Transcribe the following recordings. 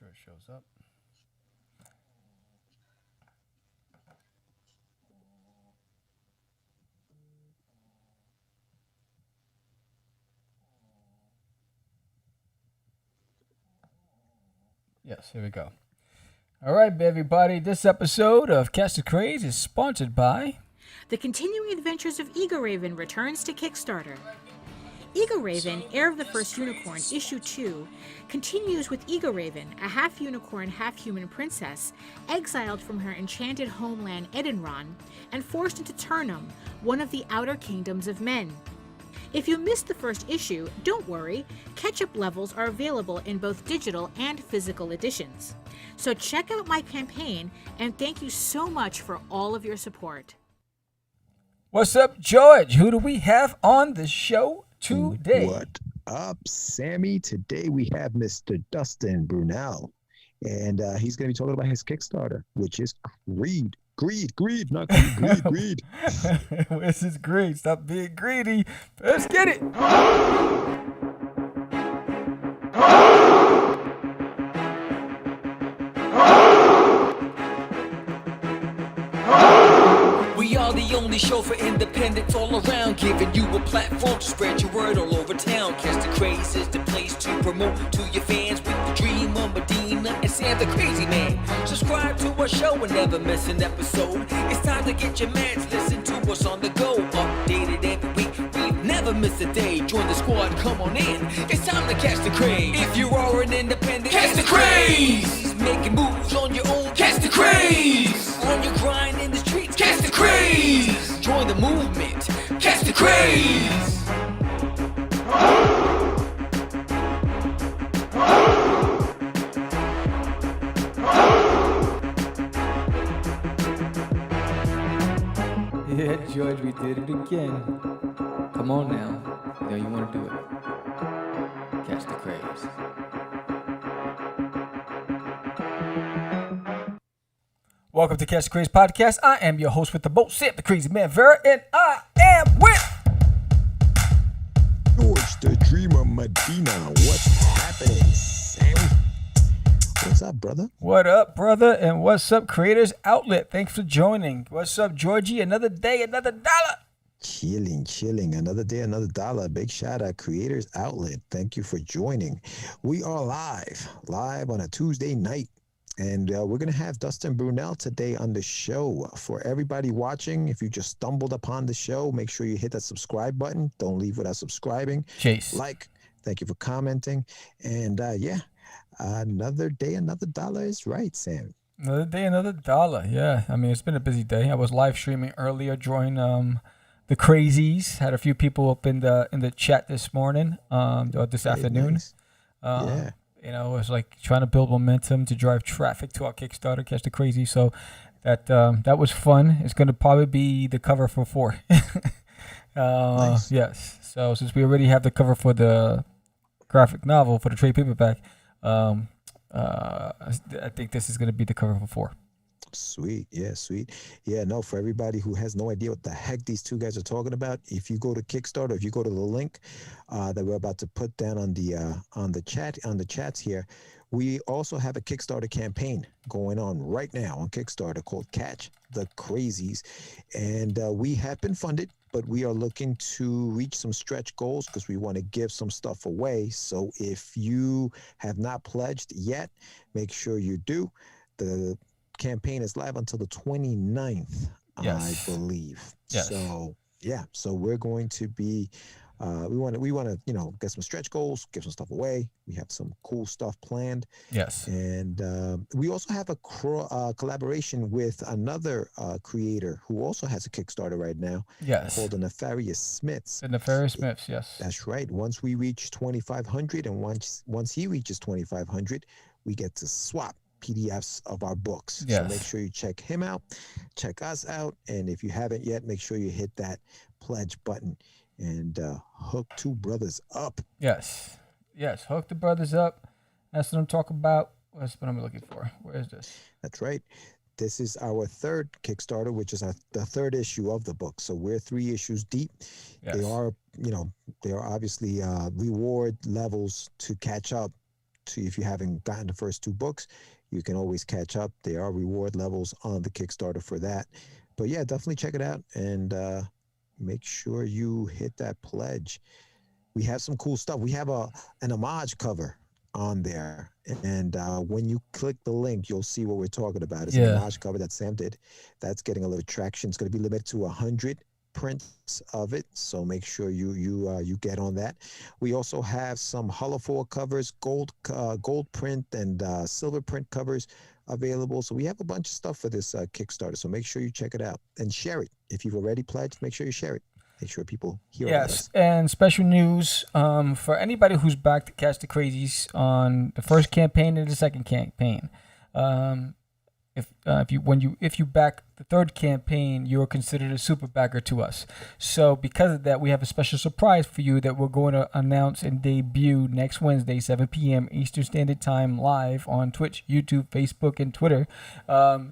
sure it shows up. Yes, here we go. All right, everybody. This episode of Catch the Craze is sponsored by The Continuing Adventures of Ego Raven returns to Kickstarter. Ego Raven, Heir of the First Unicorn, Issue 2, continues with Ego Raven, a half-unicorn, half-human princess, exiled from her enchanted homeland Edenron, and forced into Turnum, one of the outer kingdoms of men. If you missed the first issue, don't worry, catch-up levels are available in both digital and physical editions. So check out my campaign, and thank you so much for all of your support. What's up, George? Who do we have on the show today? What up, Sammy? Today we have Mr. Dustin Brunnell, and he's going to be talking about his Kickstarter, which is Greed, not greed. This is greed. Stop being greedy. Let's get it. We are the only show for independents all around, giving you a platform to spread your word all over town. Catch the Craze is the place to promote to your fans with the Dreamer, Medina, and Sam the Crazy Man. Subscribe to our show and never miss an episode. It's time to get your meds, listen to us on the go. Updated every week, we never miss a day. Join the squad, come on in. It's time to catch the craze. If you are an independent, catch the craze. Making moves on your own, catch the craze. On your grind in the streets, catch the craze. Join the movement, catch the craze. Yeah, George, we did it again. Come on now. You know you want to do it. Catch the Craze. Welcome to Catch the Craze podcast. I am your host with the most, Sam the Crazy Man Vera, and I am with George the Dreamer Medina. What's happening, Sammy? What's up, brother? What up, brother? And what's up, Creators Outlet? Thanks for joining. What's up, Georgie? Another day, another dollar. Chilling. Another day, another dollar. Big shout out, Creators Outlet. Thank you for joining. We are live on a Tuesday night. And we're going to have Dustin Brunnell today on the show. For everybody watching, if you just stumbled upon the show, make sure you hit that subscribe button. Don't leave without subscribing. Chase. Thank you for commenting. And another day, another dollar is right, Sam. Another day, another dollar. Yeah, I mean, it's been a busy day. I was live streaming earlier, joined the Crazees. Had a few people up in the chat this morning, or this afternoon. Nice. Yeah. You know, it was like trying to build momentum to drive traffic to our Kickstarter, Catch the Crazy. So that was fun. It's going to probably be the cover for 4. Nice. Yes. So since we already have the cover for the graphic novel, for the trade paperback, I think this is going to be the cover for 4. Sweet. Yeah, no, for everybody who has no idea what the heck these two guys are talking about, if you go to Kickstarter, if you go to the link that we're about to put down on the chats here, we also have a Kickstarter campaign going on right now on Kickstarter called Catch The Crazees. And we have been funded, but we are looking to reach some stretch goals because we want to give some stuff away. So if you have not pledged yet, make sure you do. The campaign is live until the 29th, yes. I believe. Yes. So we're going to be we want to get some stretch goals, give some stuff away. We have some cool stuff planned. Yes. And we also have a collaboration with another creator who also has a Kickstarter right now. Yes. Called the Nefarious Smiths. The Nefarious Smiths, yes. That's right. Once we reach 2,500 and once he reaches 2,500, we get to swap PDFs of our books. Yes. So make sure you check him out, check us out, and if you haven't yet, make sure you hit that pledge button and hook two brothers up. Yes, hook the brothers up. That's what I'm talking about. That's what I'm looking for. Where is this? That's right. This is our third Kickstarter, which is the third issue of the book. So we're 3 issues deep. Yes. They are obviously reward levels to catch up if you haven't gotten the first 2 books, you can always catch up. There are reward levels on the Kickstarter for that. But yeah, definitely check it out and make sure you hit that pledge. We have some cool stuff. We have an homage cover on there, and when you click the link, you'll see what we're talking about. It's an homage cover that Sam did. That's getting a little traction. It's going to be limited to 100 prints of it, so make sure you get on that. We also have some Hollow Foil covers, gold print and silver print covers available. So we have a bunch of stuff for this Kickstarter. So make sure you check it out and share it. If you've already pledged, make sure you share it. Make sure people hear about us. And special news for anybody who's back to Catch the Crazies on the first campaign and the second campaign. If you back the third campaign, you're considered a super backer to us. So because of that, we have a special surprise for you that we're going to announce and debut next Wednesday, 7 p.m. Eastern Standard Time, live on Twitch, YouTube, Facebook, and Twitter.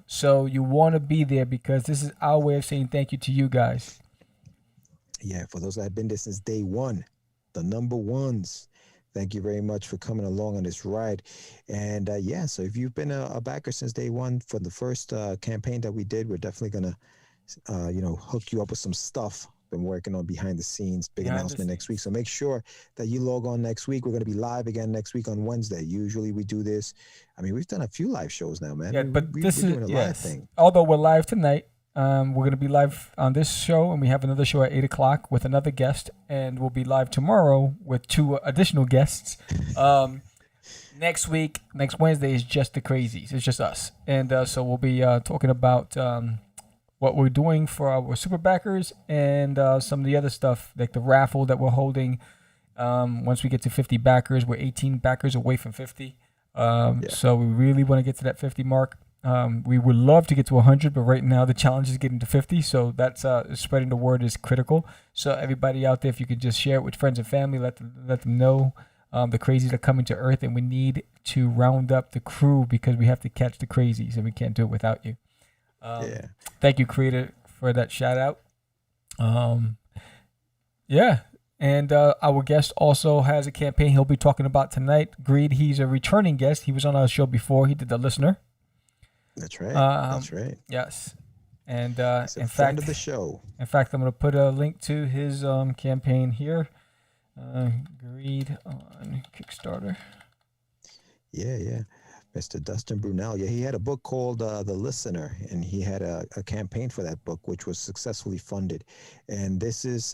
So you want to be there because this is our way of saying thank you to you guys. Yeah, for those that have been there since day one, the number ones, thank you very much for coming along on this ride. And so if you've been a backer since day one for the first campaign that we did, we're definitely going to, hook you up with some stuff. Been working on behind the scenes, big announcement next week. So make sure that you log on next week. We're going to be live again next week on Wednesday. Usually we do this. I mean, we've done a few live shows now, man. Yeah, but we're doing a live thing. Although we're live tonight. We're going to be live on this show, and we have another show at 8 o'clock with another guest, and we'll be live tomorrow with 2 additional guests. Next Wednesday is just the Crazies. It's just us. And so we'll be talking about what we're doing for our super backers and some of the other stuff, like the raffle that we're holding. Once we get to 50 backers, we're 18 backers away from 50. So we really want to get to that 50 mark. We would love to get to 100, but right now the challenge is getting to 50. So that's spreading the word is critical. So everybody out there, if you could just share it with friends and family, let them know the Crazies are coming to Earth, and we need to round up the crew because we have to catch the Crazies, and we can't do it without you. Thank you, Creator, for that shout out. And our guest also has a campaign he'll be talking about tonight. Greed, he's a returning guest. He was on our show before. He did The Listener. That's right. That's right. Yes. And he's a friend of the show. In fact, I'm going to put a link to his campaign here. Greed on Kickstarter. Yeah. Mr. Dustin Brunnell. Yeah, he had a book called The Listener, and he had a campaign for that book, which was successfully funded. And this is,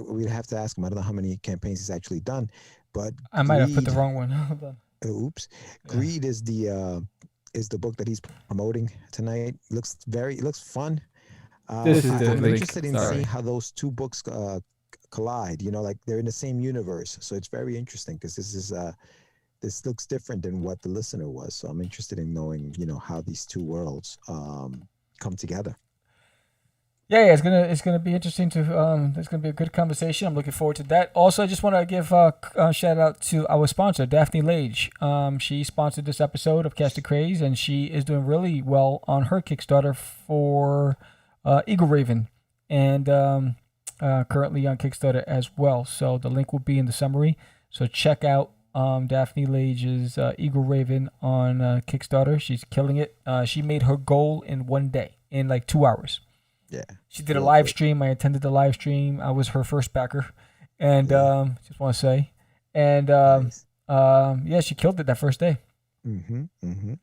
we'd have to ask him. I don't know how many campaigns he's actually done, but I might have put the wrong one. Hold on. Oops. Greed is the book that he's promoting tonight. It looks fun. I'm interested in seeing how those 2 books collide. Like they're in the same universe. So it's very interesting because this looks different than what The Listener was. So I'm interested in knowing, how these 2 worlds come together. Yeah, it's gonna be interesting to. It's gonna be a good conversation. I'm looking forward to that. Also, I just want to give a shout out to our sponsor, Daphne Lage. She sponsored this episode of Catch the Craze, and she is doing really well on her Kickstarter for Eagle Raven, and currently on Kickstarter as well. So the link will be in the summary. So check out Daphne Lage's Eagle Raven on Kickstarter. She's killing it. She made her goal in 1 day, in like 2 hours. Yeah. She did a live stream. I attended the live stream. I was her first backer. And just want to say. And she killed it that first day.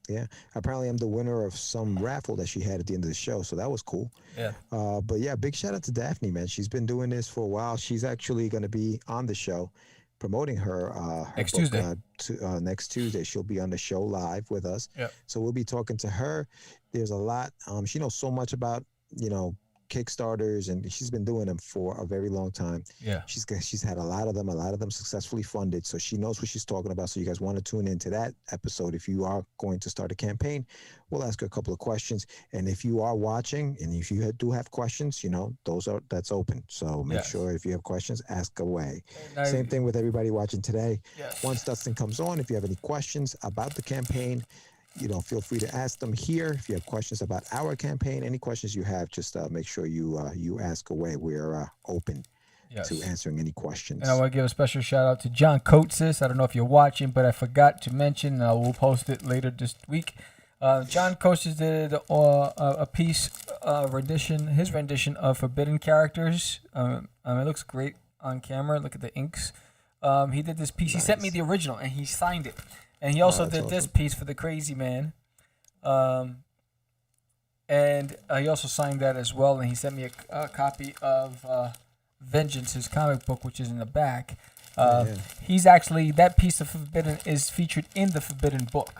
Yeah. Apparently I'm the winner of some raffle that she had at the end of the show. So that was cool. Yeah. But yeah, big shout out to Daphne, man. She's been doing this for a while. She's actually going to be on the show promoting her next book, Tuesday. Next Tuesday. She'll be on the show live with us. Yep. So we'll be talking to her. There's a lot. She knows so much about Kickstarters, and she's been doing them for a very long time. Yeah, she's had a lot of them successfully funded, so she knows what she's talking about. So you guys want to tune into that episode. If you are going to start a campaign, we'll ask her a couple of questions, and if you are watching and if you do have questions, that's open. So make sure if you have questions, ask away. Same thing with everybody watching today. Yes. Once Dustin comes on, if you have any questions about the campaign, feel free to ask them here. If you have questions about our campaign, any questions you have, just make sure you ask away. We're open to answering any questions. And I want to give a special shout out to John Coates. I don't know if you're watching, but I forgot to mention, and I will post it later this week. John Coates did a piece, his rendition of Forbidden characters. It looks great on camera. Look at the inks. He did this piece. Nice. He sent me the original, and he signed it. And he also did this piece for the Crazy Man. And he also signed that as well. And he sent me a copy of Vengeance, his comic book, which is in the back. He's actually, that piece of Forbidden is featured in the Forbidden book.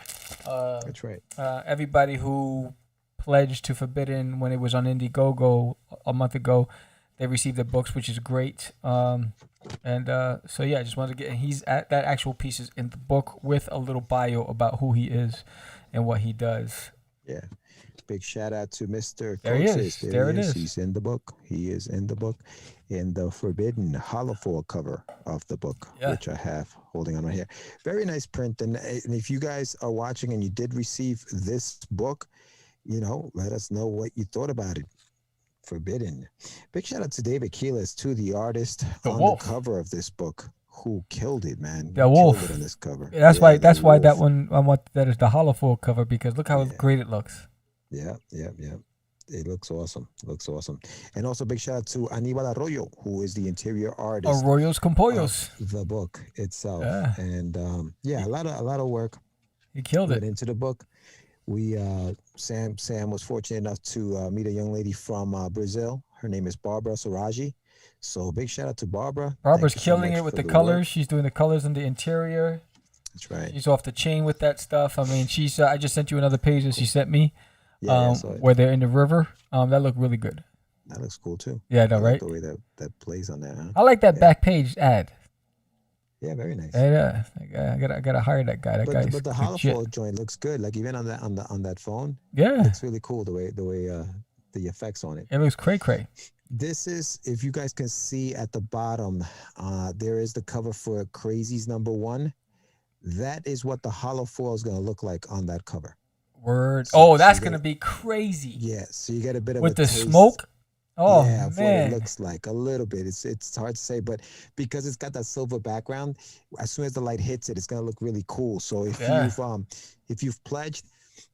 That's right. Everybody who pledged to Forbidden when it was on Indiegogo a month ago, they received the books, which is great. So yeah, I just wanted to get, that actual piece is in the book with a little bio about who he is and what he does. Yeah. Big shout out to Mr. There he is. There it is. He's in the book. He is in the book, in the Forbidden holofoil cover of the book, which I have holding on right here. Very nice print. And if you guys are watching and you did receive this book, let us know what you thought about it. Forbidden. Big shout out to David Keelis, too, the artist on the cover of this book, who killed it, man. The wolf. Killed it on this cover. That's why that one I want that is the holofoil cover, because look how great it looks. Yeah. It looks awesome. And also big shout out to Aníbal Arroyo, who is the interior artist. Arroyos con Pollos. The book itself. Yeah. And a lot of work. He killed it. Into the book. We Sam was fortunate enough to meet a young lady from Brazil. Her name is Barbara Soraji. So big shout out to Barbara. Barbara's killing it with the colors. Work. She's doing the colors on the interior. That's right. She's off the chain with that stuff. I mean, she's. I just sent you another page that she sent me. Where they're in the river. That looked really good. That looks cool too. Yeah, I know, right? The way that plays on that. Huh? I like that back page ad. Yeah, very nice. Yeah, I gotta hire that guy. That guy. But the holofoil joint looks good. Like even on that phone. Yeah, it looks really cool the way the effects on it. It looks cray. This is, if you guys can see at the bottom, there is the cover for Crazees #1. That is what the holofoil is gonna look like on that cover. Word. So that's gonna be crazy. Yeah, so you get a bit of with a the taste. Smoke. Oh yeah, man, what it looks like a little bit. It's hard to say, but because it's got that silver background, as soon as the light hits it, it's gonna look really cool. So if you've pledged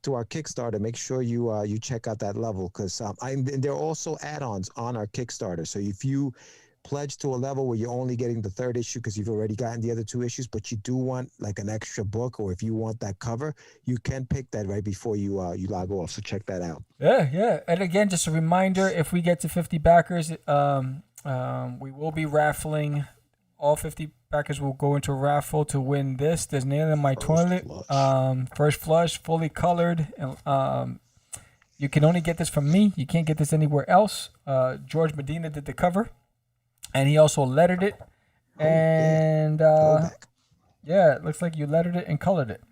to our Kickstarter, make sure you check out that level, because and there are also add-ons on our Kickstarter. So if you pledge to a level where you're only getting the 3rd issue because you've already gotten the other 2 issues, but you do want like an extra book, or if you want that cover, you can pick that right before you log off. So check that out. Yeah. And again, just a reminder: if we get to 50 backers, we will be raffling. All 50 backers will go into a raffle to win this. There's Nail in My Toilet. First Flush, fully colored. You can only get this from me. You can't get this anywhere else. George Medina did the cover. And he also lettered it, and it looks like you lettered it and colored it.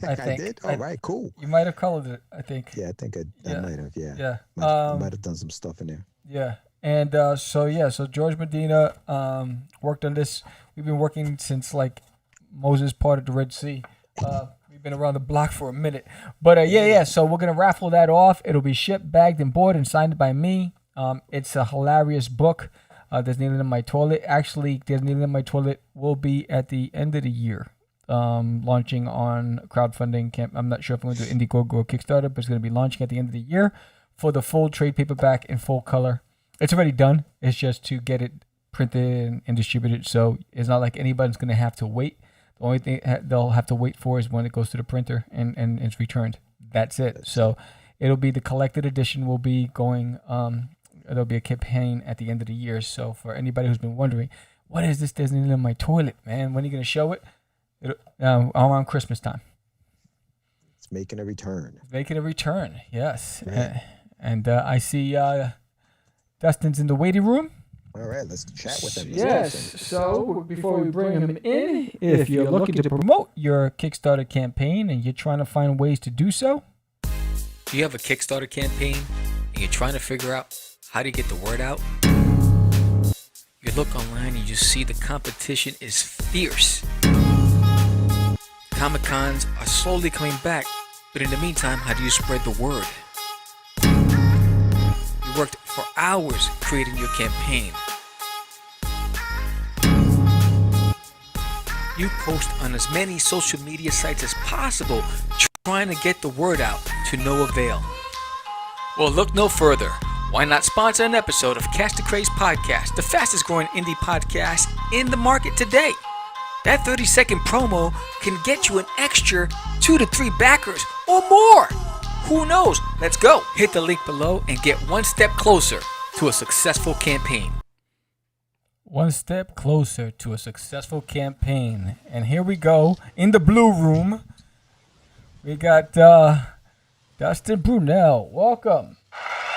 I think. I did. All right, cool. You might have colored it, I think. Yeah, I think I might have. Yeah. Might have done some stuff in there. Yeah, and so George Medina worked on this. We've been working since like Moses parted the Red Sea. We've been around the block for a minute, but So we're gonna raffle that off. It'll be shipped, bagged, and boarded, and signed by me. It's a hilarious book. There's Kneeling in My Toilet. Actually, There's Kneeling in My Toilet will be at the end of the year, launching on crowdfunding camp. I'm not sure if I'm going to do Indiegogo or Kickstarter, but it's going to be launching at the end of the year for the full trade paperback in full color. It's already done. It's just to get it printed and distributed. So it's not like anybody's going to have to wait. The only thing they'll have to wait for is when it goes to the printer and it's returned. That's it. So it'll be the collected edition will be going. There'll be a campaign at the end of the year. So for anybody who's been wondering, what is this Disney in my toilet, man? When are you going to show it? Around Christmas time. It's making a return. Yes. Right. And I see Dustin's in the waiting room. All right, let's chat with him. Yes. So before we bring him in, if you're looking to promote your Kickstarter campaign and you're trying to find ways to do so. Do you have a Kickstarter campaign and you're trying to figure out how to get the word out? You look online and you see the competition is fierce. Comic-Cons are slowly coming back, but in the meantime, how do you spread the word? You worked for hours creating your campaign. you post on as many social media sites as possible, trying to get the word out to no avail. Well, look no further. Why not sponsor an episode of Catch The Craze podcast, the fastest growing indie podcast in the market today? That 30-second promo can get you an extra 2 to 3 backers or more. Who knows? Let's go. Hit the link below and get one step closer to a successful campaign. One step closer to a successful campaign. And here we go. In the blue room, we got Dustin Brunnell. Welcome.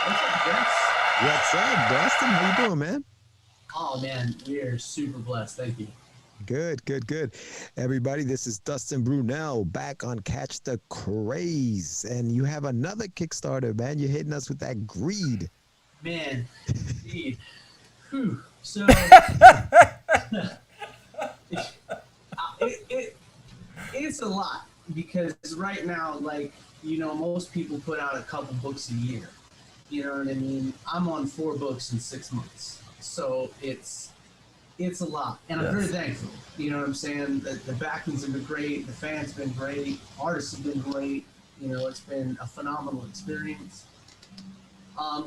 What's up, Dustin? How you doing, man? Oh, man, we are super blessed. Thank you. Good. Everybody, this is Dustin Brunnell back on Catch the Craze. And you have another Kickstarter, man. You're hitting us with that greed. Man, indeed. Whew. So, it's a lot because right now, like, you know, most people put out a couple books a year. You know what I mean? I'm on 4 books in 6 months. So it's a lot. And I'm very thankful. You know what I'm saying? The backings have been great. The fans have been great. Artists have been great. You know, it's been a phenomenal experience.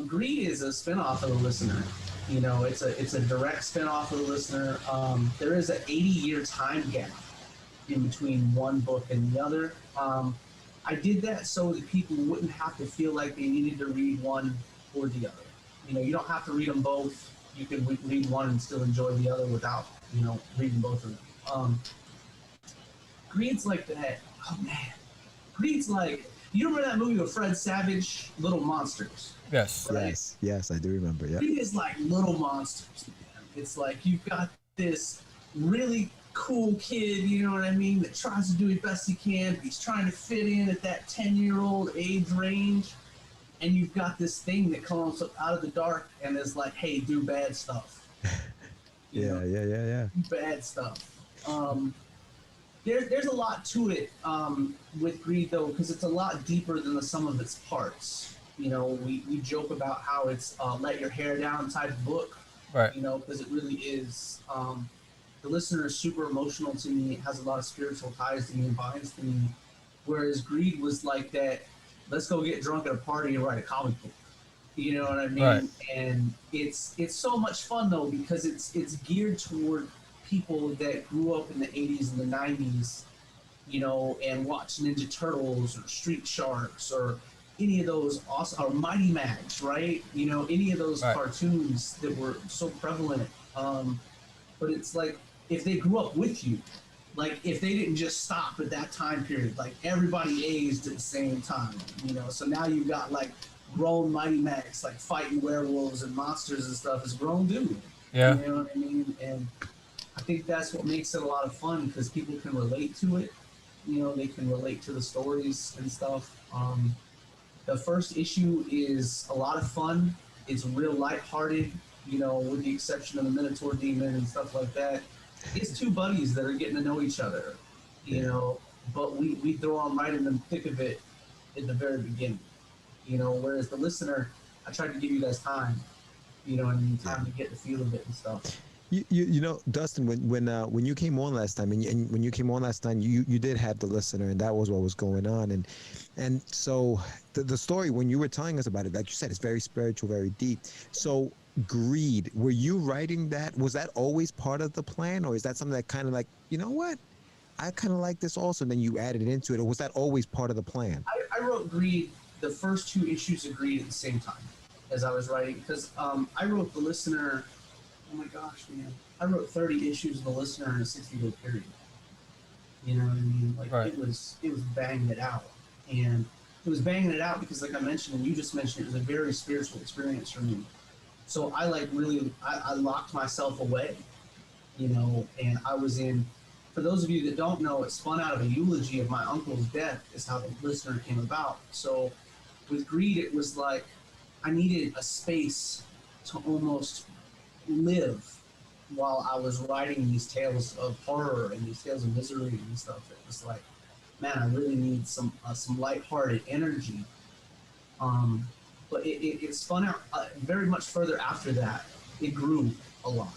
Greed is a spinoff of The Listener. You know, it's a direct spinoff of The Listener. There is an 80-year time gap in between one book and the other. I did that so that people wouldn't have to feel like they needed to read one or the other. You know, you don't have to read them both. You can read one and still enjoy the other without, you know, reading both of them. Greed's like that. Oh, man. Greed's like, you remember that movie with Fred Savage, Little Monsters? Yes. Right? Yes, I do remember. Yeah. Greed is like Little Monsters, man. It's like you've got this really cool kid, you know what I mean, that tries to do his best he can, but he's trying to fit in at that 10-year-old age range. And you've got this thing that comes out of the dark and is like, hey, do bad stuff. Yeah. Do bad stuff. There's a lot to it with Greed, though, because it's a lot deeper than the sum of its parts. You know, we joke about how it's let your hair down type of book. Right. You know, because it really is. The Listener is super emotional to me. It has a lot of spiritual ties to me and binds to me. Whereas Greed was like that, let's go get drunk at a party and write a comic book. You know what I mean? Right. And it's so much fun, though, because it's geared toward people that grew up in the 80s and the 90s, you know, and watched Ninja Turtles or Street Sharks or any of those awesome, or Mighty Max, right? You know, any of those cartoons that were so prevalent. But it's like, if they grew up with you, like if they didn't just stop at that time period, like everybody aged at the same time, you know. So now you've got like grown Mighty Max, like fighting werewolves and monsters and stuff as grown dude. Yeah. You know what I mean? And I think that's what makes it a lot of fun because people can relate to it. You know, they can relate to the stories and stuff. The first issue is a lot of fun. It's real lighthearted, you know, with the exception of the Minotaur Demon and stuff like that. It's 2 buddies that are getting to know each other, you know, but we throw them right in the thick of it in the very beginning, you know, whereas The Listener, I tried to give you guys time, you know, and time to get the feel of it and stuff. You know, Dustin, when you came on last time, and when you came on last time, you did have The Listener, and that was what was going on, and so the story, when you were telling us about it, like you said, it's very spiritual, very deep. So Greed, were you writing that? Was that always part of the plan, or is that something that kind of like, you know what, I kind of like this also, and then you added it into it, or was that always part of the plan? I wrote Greed, the first 2 issues of Greed at the same time as I was writing, because I wrote The Listener. Oh my gosh, man. I wrote 30 issues of The Listener in a 60-day period. You know what I mean? Like, it was banging it out. And it was banging it out because, like I mentioned, and you just mentioned, it was a very spiritual experience for me. So I, like, really, I locked myself away, you know, and I was in, for those of you that don't know, it spun out of a eulogy of my uncle's death is how The Listener came about. So with Greed, it was like I needed a space to almost live while I was writing these tales of horror and these tales of misery and stuff. It was like, man, I really need some lighthearted energy. But it spun out very much further after that. It grew a lot.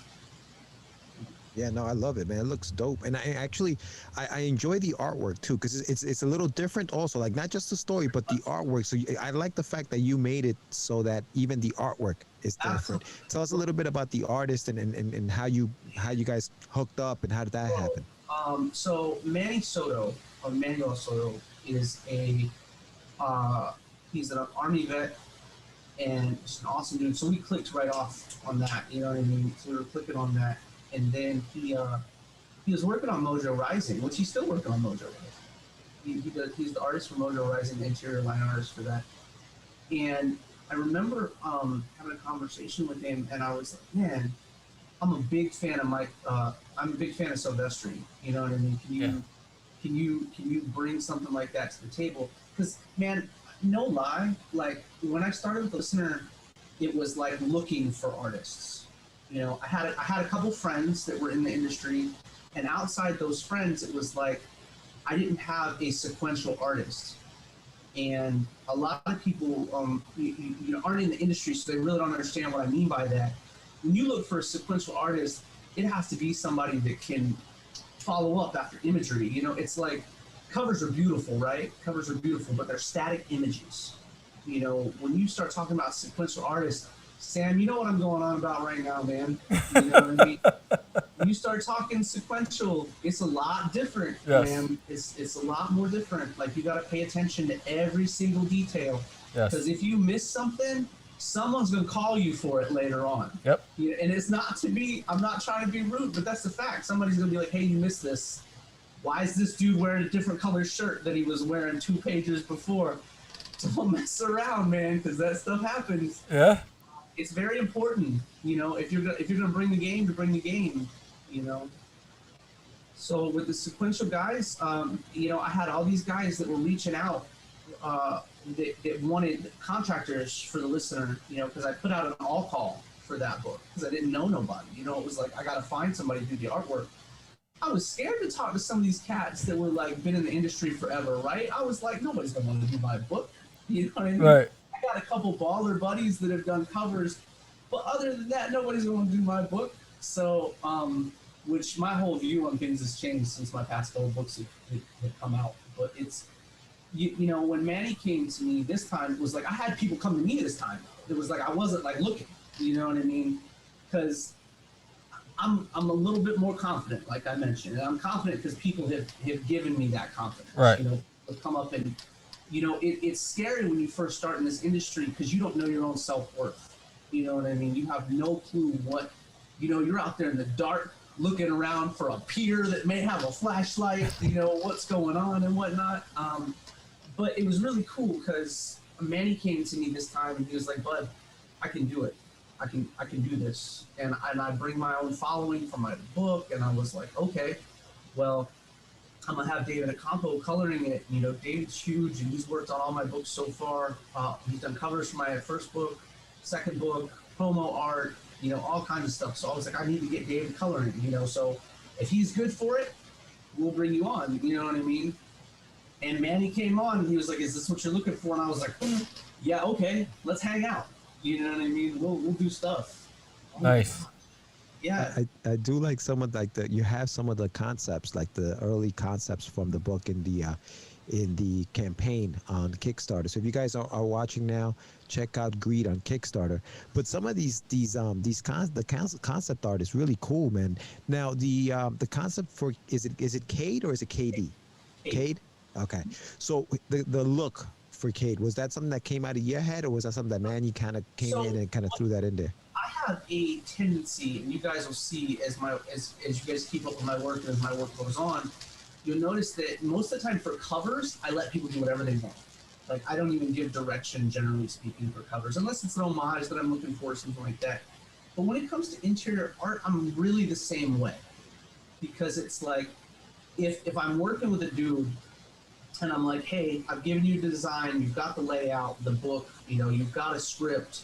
Yeah, no, I love it, man. It looks dope, and I enjoy the artwork too, because it's a little different also. Like not just the story, but the artwork. So I like the fact that you made it so that even the artwork is different. Absolutely. Tell us a little bit about the artist and how you guys hooked up and how did that happen? So Manny Soto, or Manuel Soto, is he's an Army vet and just an awesome dude. So we clicked right off on that, you know what I mean? So we were clicking on that, and then he was working on Mojo Rising, which he's still working on Mojo Rising. He's the artist for Mojo Rising, the interior line artist for that. And I remember having a conversation with him, and I was like, man, I'm a big fan of Mike. I'm a big fan of Silvestri. You know what I mean? Can you bring something like that to the table? Because man, no lie, like when I started with Listener, it was like looking for artists. You know, I had a couple friends that were in the industry, and outside those friends, it was like I didn't have a sequential artist. And a lot of people, you know, aren't in the industry, so they really don't understand what I mean by that. When you look for a sequential artist, it has to be somebody that can follow up after imagery. You know, it's like covers are beautiful, right? Covers are beautiful, but they're static images. You know, when you start talking about sequential artists, Sam, you know what I'm going on about right now, man. You know what I mean? When you start talking sequential, it's a lot different, man. It's a lot more different. Like you got to pay attention to every single detail. Because if you miss something, someone's going to call you for it later on. Yep. Yeah, and it's not to be, I'm not trying to be rude, but that's the fact. Somebody's going to be like, hey, you missed this. Why is this dude wearing a different color shirt that he was wearing 2 pages before? Don't mess around, man, because that stuff happens. Yeah. It's very important, you know, if you're gonna bring the game, to bring the game, you know. So with the sequential guys, you know, I had all these guys that were reaching out that wanted contractors for the Listener, you know, because I put out an all call for that book because I didn't know nobody. You know, it was like I got to find somebody to do the artwork. I was scared to talk to some of these cats that were like been in the industry forever, right? I was like, nobody's gonna want to do my book. You know what I mean? Right. I got a couple baller buddies that have done covers, but other than that, nobody's gonna do my book. So, which my whole view on things has changed since my past couple books have come out. But it's, you know, when Manny came to me this time, it was like I had people come to me this time. It was like I wasn't like looking, you know what I mean? Because I'm a little bit more confident, like I mentioned, and I'm confident because people have given me that confidence. Right. You know, to come up and, you know, it's scary when you first start in this industry because you don't know your own self-worth. You know what I mean? You have no clue what, you know, you're out there in the dark looking around for a peer that may have a flashlight, you know, what's going on and whatnot. But it was really cool because Manny came to me this time and he was like, Bud, I can do it. I can do this. And I bring my own following from my book. And I was like, okay, well, I'm gonna have David Acampo coloring it. You know, David's huge and he's worked on all my books so far. He's done covers for my first book, second book, promo art, you know, all kinds of stuff. So I was like, I need to get David coloring, you know, so if he's good for it, we'll bring you on, you know what I mean? And Manny came on and he was like, is this what you're looking for? And I was like, yeah, okay, let's hang out. You know what I mean? We'll do stuff. Nice. Yeah. I do like some of like you have some of the concepts, like the early concepts from the book in the campaign on Kickstarter. So if you guys are watching now, check out Greed on Kickstarter. But some of the concept art is really cool, man. Now the concept for is it Cade or is it KD? Cade. Okay. So the look for Cade, was that something that came out of your head, or was that something that Manny kind of came in and kind of threw that in there? I have a tendency, and you guys will see as you guys keep up with my work and as my work goes on, you'll notice that most of the time for covers, I let people do whatever they want. Like I don't even give direction, generally speaking, for covers, unless it's an homage that I'm looking for, something like that. But when it comes to interior art, I'm really the same way, because it's like if I'm working with a dude and I'm like, hey, I've given you the design, you've got the layout, the book, you know, you've got a script,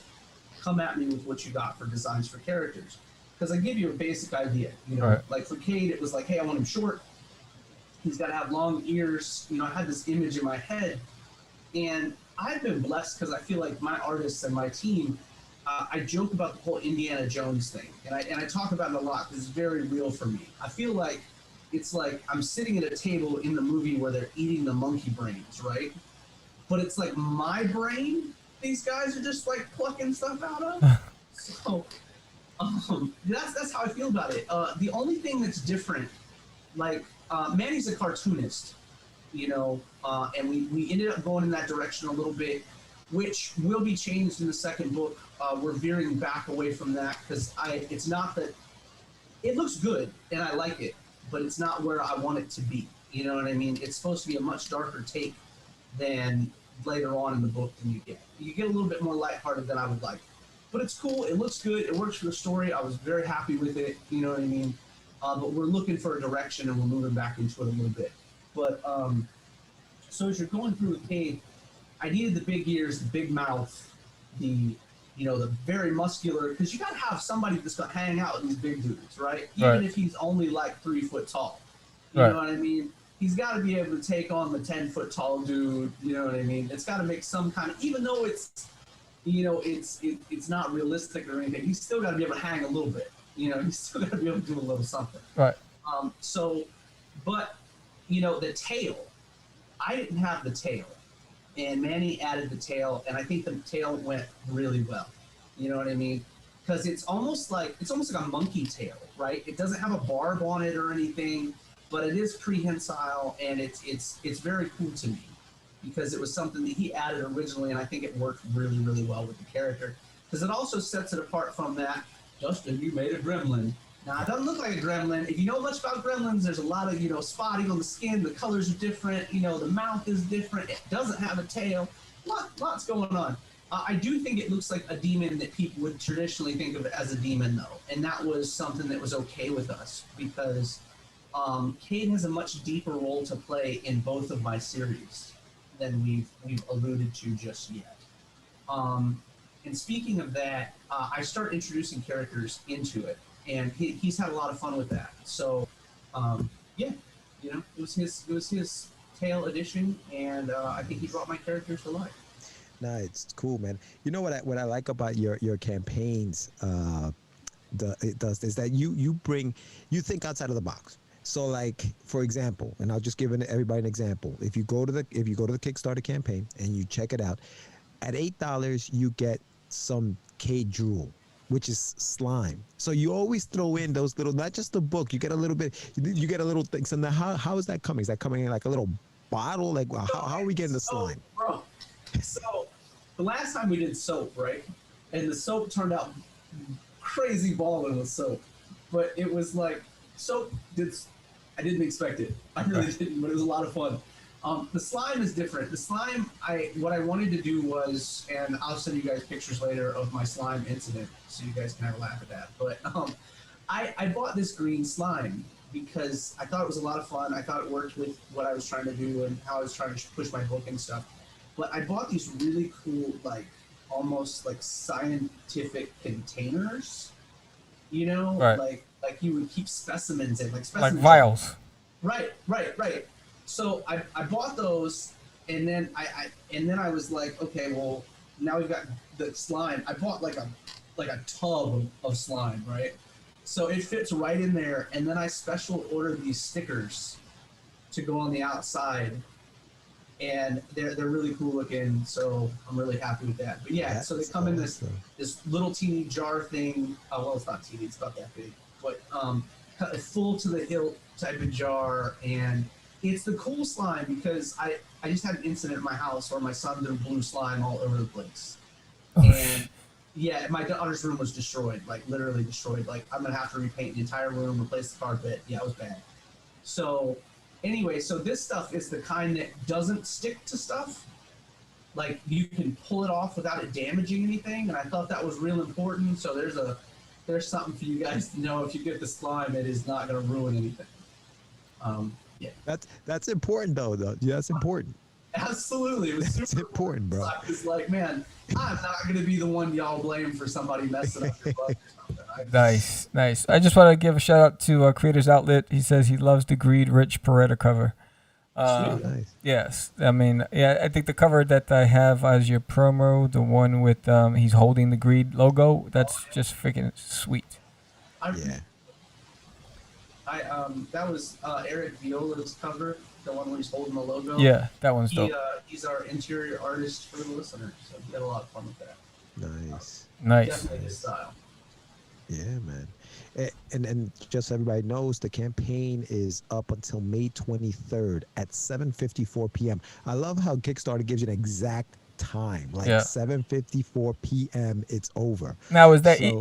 come at me with what you got for designs for characters. Because I give you a basic idea, you know, like for Cade, it was like, hey, I want him short. He's got to have long ears. You know, I had this image in my head, and I've been blessed because I feel like my artists and my team I joke about the whole Indiana Jones thing, and I talk about it a lot because it's very real for me. I feel like it's like I'm sitting at a table in the movie where they're eating the monkey brains, right? But it's like my brain, these guys are just like plucking stuff out of. So that's how I feel about it. The only thing that's different, like Manny's a cartoonist, you know, and we ended up going in that direction a little bit, which will be changed in the second book. We're veering back away from that because it's not that it looks good and I like it, but it's not where I want it to be. You know what I mean? It's supposed to be a much darker take than later on in the book than you get. You get a little bit more lighthearted than I would like. But it's cool. It looks good. It works for the story. I was very happy with it. You know what I mean? But we're looking for a direction and we're moving back into it a little bit. But so as you're going through the cave, I needed the big ears, the big mouth, the very muscular, because you got to have somebody that's going to hang out with these big dudes, right? Even if he's only like 3 foot tall. You know what I mean? He's got to be able to take on the 10-foot tall dude. You know what I mean? It's got to make some kind of, even though it's, you know, it's not realistic or anything, he's still got to be able to hang a little bit. You know, he's still got to be able to do a little something. Right. But, you know, the tail, I didn't have the tail. And Manny added the tail, and I think the tail went really well. You know what I mean? Because it's almost like a monkey tail, right? It doesn't have a barb on it or anything, but it is prehensile, and it's very cool to me because it was something that he added originally, and I think it worked really, really well with the character. Because it also sets it apart from that, Dustin, you made a gremlin. Now, it doesn't look like a gremlin. If you know much about gremlins, there's a lot of, you know, spotting on the skin. The colors are different. You know, the mouth is different. It doesn't have a tail. Lots going on. I do think it looks like a demon that people would traditionally think of as a demon, though. And that was something that was okay with us because Cade has a much deeper role to play in both of my series than we've alluded to just yet. And speaking of that, I start introducing characters into it. And he's had a lot of fun with that. So, yeah, you know, it was his tail edition, and I think he brought my characters to life. Nah, it's cool, man. You know what I like about your campaigns, is that you think outside of the box. So, like, for example, and I'll just give everybody an example. If you go to the Kickstarter campaign and you check it out, at $8 you get some Cade drool, which is slime. So you always throw in those little, not just the book, you get a little bit, you get a little thing. So now how is that coming? Is that coming in like a little bottle? Like how are we getting the slime? Bro, so the last time we did soap, right? And the soap turned out crazy balling with soap. But it was like, I didn't expect it. I really didn't, but it was a lot of fun. The slime is different. The slime, what I wanted to do was, and I'll send you guys pictures later of my slime incident so you guys can have a laugh at that. But I bought this green slime because I thought it was a lot of fun. I thought it worked with what I was trying to do and how I was trying to push my book and stuff. But I bought these really cool, like, almost like scientific containers, you know, like you would keep specimens in, like vials. Right. So I bought those, and then I was like, okay, well, now we've got the slime. I bought like a tub of slime, right? So it fits right in there, and then I special ordered these stickers to go on the outside, and they're really cool looking. So I'm really happy with that. But yeah, so they come in this little teeny jar thing. Oh well, it's not teeny; it's about that big, but full to the hilt type of jar, and it's the cool slime because I just had an incident at my house where my son threw blue slime all over the place. And yeah, my daughter's room was destroyed, like literally destroyed. Like I'm gonna have to repaint the entire room, replace the carpet. Yeah, it was bad. So anyway, so this stuff is the kind that doesn't stick to stuff. Like you can pull it off without it damaging anything, and I thought that was real important. So there's something for you guys to know. If you get the slime, it is not gonna ruin anything. Yeah. That's important though. Yeah, that's important. Absolutely. It was that's super important, bro. I was like, man, I'm not going to be the one y'all blame for somebody messing up your book or something. Nice. I just want to give a shout out to Creators Outlet. He says he loves the Greed Rich Beretta cover. Nice. Yes, I mean, yeah, I think the cover that I have as your promo, the one with he's holding the Greed logo, that's just freaking sweet. I, Yeah. that was Eric Viola's cover, the one where he's holding the logo. Yeah, that one's dope. He's our interior artist for the listener, so we had a lot of fun with that. Nice. Nice. Definitely his style. Yeah, man. And just so everybody knows, the campaign is up until May 23rd at 7:54 p.m. I love how Kickstarter gives you an exact time, like 7:54 p.m. It's over. Now is that So-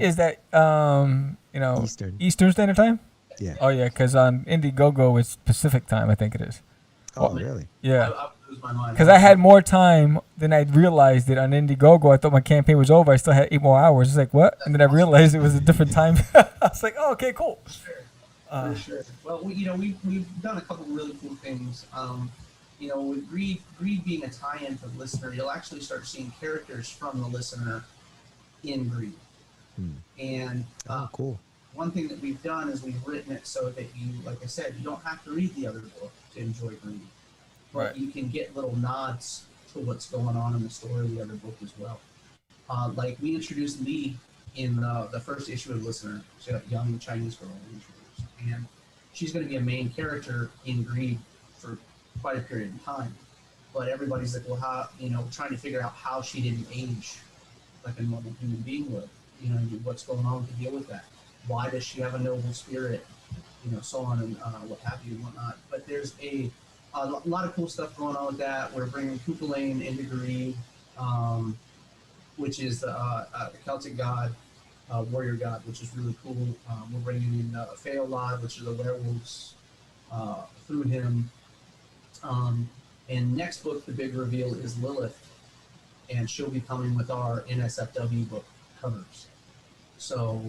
Eastern Standard Time? Yeah. Oh yeah, because on Indiegogo it's Pacific Time, I think it is. Oh, really? Yeah. I would lose my mind. Because I had more time than I realized it on Indiegogo. I thought my campaign was over. I still had 8 more hours. It's like, what? And then I realized it was a different time. I was like, oh, okay, cool. For sure. Well, we've done a couple really cool things. With Greed being a tie-in to the listener, you'll actually start seeing characters from the listener in Greed. And Cool. one thing that we've done is we've written it so that you, like I said, you don't have to read the other book to enjoy Greed. But Right. you can get little nods to what's going on in the story of the other book as well. Like we introduced Lee in the first issue of Listener. She's a young Chinese girl we introduced. And she's going to be a main character in Greed for quite a period of time. But everybody's like, well, how, trying to figure out how she didn't age like a normal human being would. What's going on to deal with that? Why does she have a noble spirit? So on and what have you and whatnot. But there's a lot of cool stuff going on with that. We're bringing Kupalane into Greed, which is the Celtic god, warrior god, which is really cool. We're bringing in Feolod, which is the werewolves, through him. And next book, the big reveal is Lilith, and she'll be coming with our NSFW book covers. So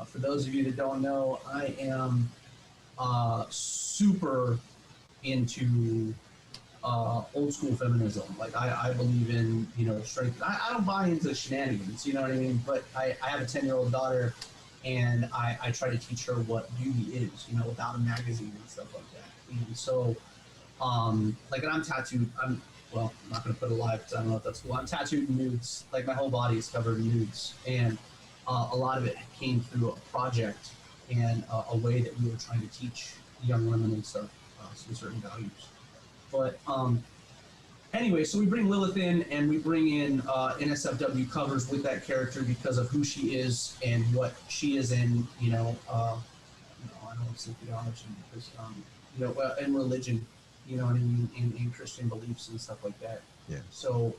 for those of you that don't know, I am super into old school feminism. Like I believe in strength. I don't buy into shenanigans, you know what I mean? But I have a 10-year-old daughter, and I try to teach her what beauty is, without a magazine and stuff like that. And so and I'm tattooed. I'm not gonna put it live because I don't know if that's cool. I'm tattooed in nudes. Like my whole body is covered in nudes, and a lot of it came through a project and a way that we were trying to teach young women and stuff some certain values. But anyway, so we bring Lilith in, and we bring in NSFW covers with that character because of who she is and what she is in. I don't want to say theology because in religion, in Christian beliefs and stuff like that. Yeah. So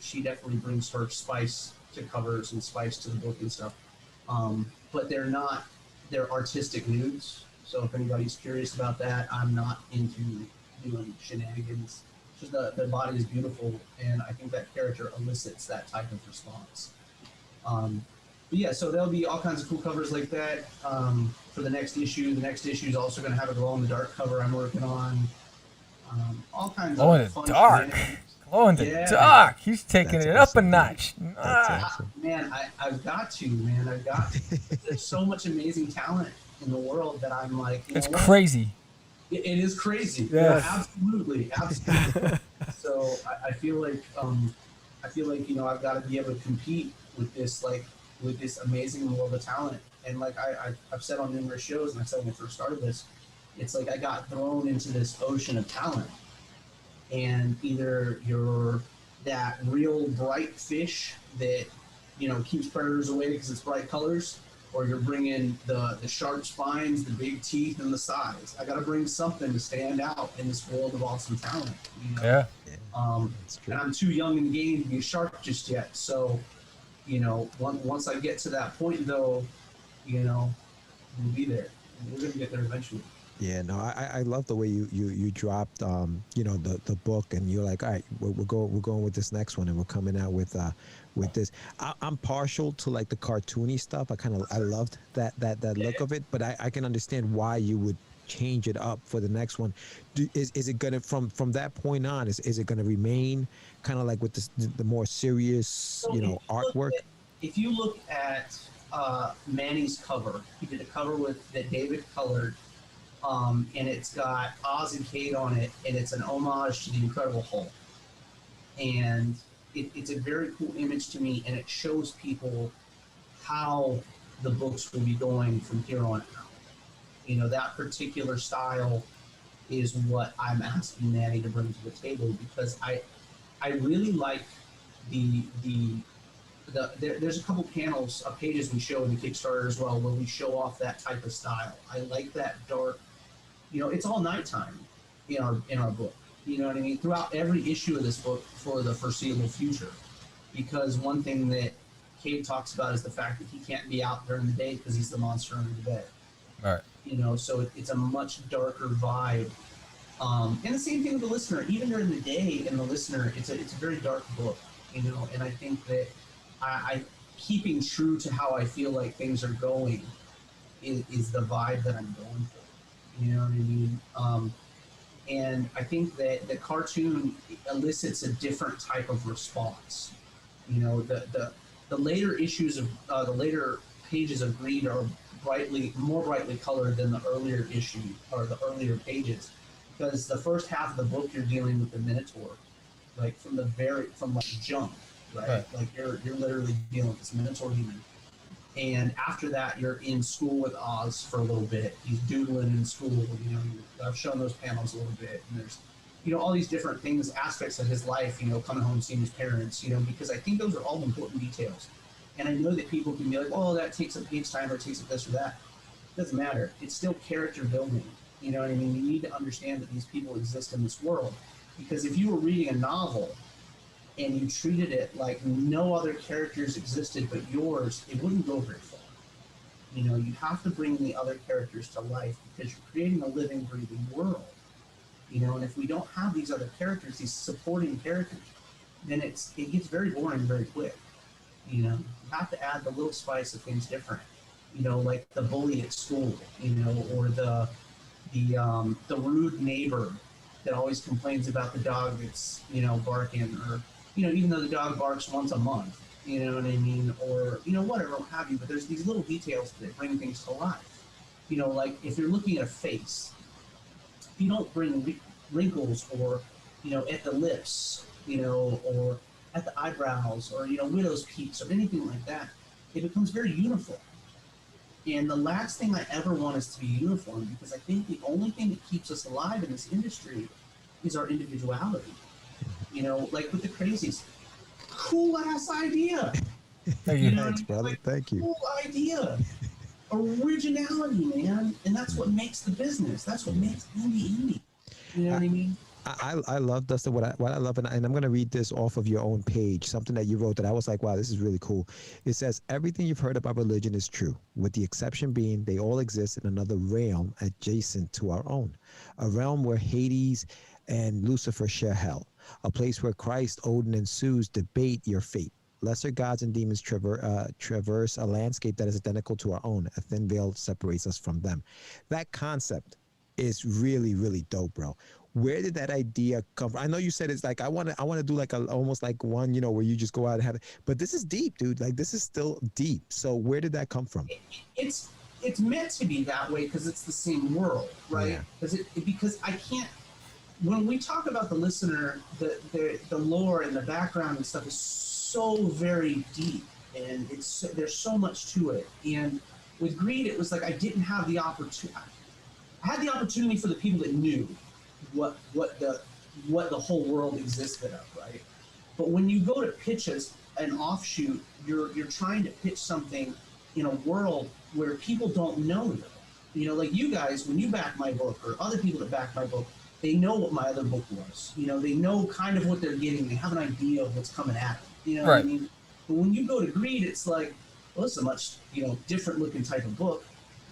she definitely brings her spice to covers and spice to the book and stuff. But they're artistic nudes. So if anybody's curious about that, I'm not into doing shenanigans. Just the body is beautiful, and I think that character elicits that type of response. But yeah, so there'll be all kinds of cool covers like that for the next issue. The next issue is also going to have a glow-in-the-dark cover I'm working on. All kinds Glow in of the fun dark. shenanigans. Glow in the dark. He's taking That's it up a awesome, dude. notch. That's awesome. Man, I've got to, man. I've got to. There's so much amazing talent in the world that I'm like, It's know what? crazy. It is crazy. Yes. Yeah, absolutely. So I feel like I've got to be able to compete with this amazing world of talent. And like I've said on numerous shows, and I said when I first started this, it's like I got thrown into this ocean of talent, and either you're that real bright fish that keeps predators away because it's bright colors, or you're bringing the sharp spines, the big teeth, and the size. I got to bring something to stand out in this world of awesome talent. Yeah. That's true. And I'm too young in the game to be sharp just yet. So, once I get to that point, though, we'll be there. We're gonna get there eventually. Yeah, no, I love the way you dropped the book, and you're like, all right, we're going with this next one, and we're coming out with this. I'm partial to like the cartoony stuff. I loved that look of it, but I can understand why you would change it up for the next one. Is it gonna from that point on? Is it gonna remain kind of like with the more serious So artwork? If you look at Manny's cover, he did a cover that David colored and it's got Oz and Kate on it, and it's an homage to the Incredible Hulk. And it's a very cool image to me, and it shows people how the books will be going from here on out. You know, that particular style is what I'm asking Natty to bring to the table, because I really like there's a couple pages we show in the Kickstarter as well, where we show off that type of style. I like that dark, you know, it's all nighttime in our book. You know what I mean? Throughout every issue of this book for the foreseeable future, because one thing that Cade talks about is the fact that he can't be out during the day because he's the monster under the bed. All right. You know, so it's a much darker vibe. And the same thing with the listener. Even during the day in the listener, it's a very dark book. You know, and I think that I keeping true to how I feel like things are going is the vibe that I'm going for. You know what I mean? And I think that the cartoon elicits a different type of response. You know, the later issues of the later pages of Greed are more brightly colored than the earlier issue or the earlier pages, because the first half of the book you're dealing with the Minotaur, like from like jump, right? Like you're literally dealing with this Minotaur demon. And after that, you're in school with Oz for a little bit. He's doodling in school. You know, I've shown those panels a little bit, and there's, you know, all these different things, aspects of his life. You know, coming home, seeing his parents. You know, because I think those are all important details. And I know that people can be like, "Oh, that takes up page time, or it takes up this or that." It doesn't matter. It's still character building. You know what I mean? You need to understand that these people exist in this world, because if you were reading a novel and you treated it like no other characters existed but yours, it wouldn't go very far. You know, you have to bring the other characters to life, because you're creating a living, breathing world. You know, and if we don't have these other characters, these supporting characters, then it gets very boring very quick. You know, you have to add the little spice of things different. You know, like the bully at school, you know, or the rude neighbor that always complains about the dog that's, you know, barking, or, you know, even though the dog barks once a month, you know what I mean, or, you know, whatever, what have you. But there's these little details that bring things to life. You know, like if you're looking at a face, if you don't bring wrinkles, or, you know, at the lips, you know, or at the eyebrows, or, you know, widow's peaks, or anything like that, it becomes very uniform. And the last thing I ever want is to be uniform, because I think the only thing that keeps us alive in this industry is our individuality. You know, like with the Crazees, cool ass idea. Thank you. know, Thanks, brother. like, Thank you. Cool idea. Originality, man. And that's what makes the business. That's what makes indie. You know what I mean? I love, Dustin, what I love, and I'm going to read this off of your own page, something that you wrote that I was like, wow, this is really cool. It says, everything you've heard about religion is true, with the exception being they all exist in another realm adjacent to our own, a realm where Hades and Lucifer share hell, a place where Christ, Odin, and Zeus debate your fate. Lesser gods and demons traverse a landscape that is identical to our own. A thin veil separates us from them. That concept is really, really dope, bro. Where did that idea come from? I know you said it's like I want to do like almost like one, you know, where you just go out and have it. But this is deep, dude. Like this is still deep. So where did that come from? It's meant to be that way because it's the same world, right? Yeah. Because I can't. When we talk about the listener, the lore and the background and stuff is so very deep, and there's so much to it. And with Greed, it was like I didn't have the opportunity. I had the opportunity for the people that knew what the whole world existed of, right? But when you go to pitch an offshoot, you're trying to pitch something in a world where people don't know you. You know, like you guys, when you back my book, or other people that back my book, they know what my other book was. You know, they know kind of what they're getting. They have an idea of what's coming at them. You know what I mean? But when you go to Greed, it's like, well, it's a much, you know, different looking type of book.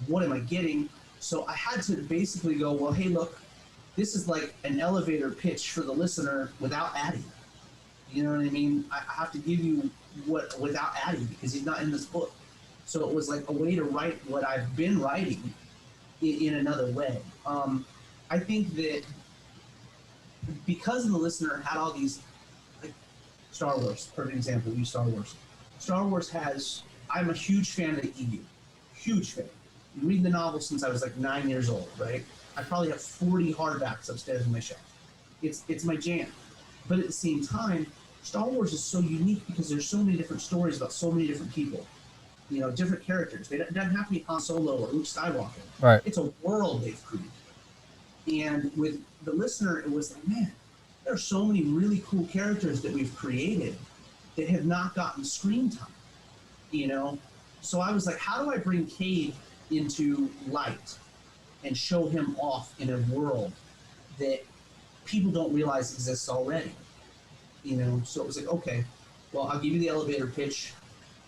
What am I getting? So I had to basically go, well, hey, look, this is like an elevator pitch for the listener without adding. You know what I mean? I have to give you what without adding, because he's not in this book. So it was like a way to write what I've been writing in another way. I think that because the listener had all these, like Star Wars, perfect example, use Star Wars. Star Wars has, I'm a huge fan of the EU, huge fan. Been reading the novel since I was like 9 years old, right? I probably have 40 hardbacks upstairs on my shelf. It's my jam. But at the same time, Star Wars is so unique because there's so many different stories about so many different people. You know, different characters. It doesn't have to be Han Solo or Luke Skywalker. Right. It's a world they've created. And with the listener, it was like, man, there are so many really cool characters that we've created that have not gotten screen time. You know? So I was like, how do I bring Cade into light and show him off in a world that people don't realize exists already? You know, so it was like, okay, well, I'll give you the elevator pitch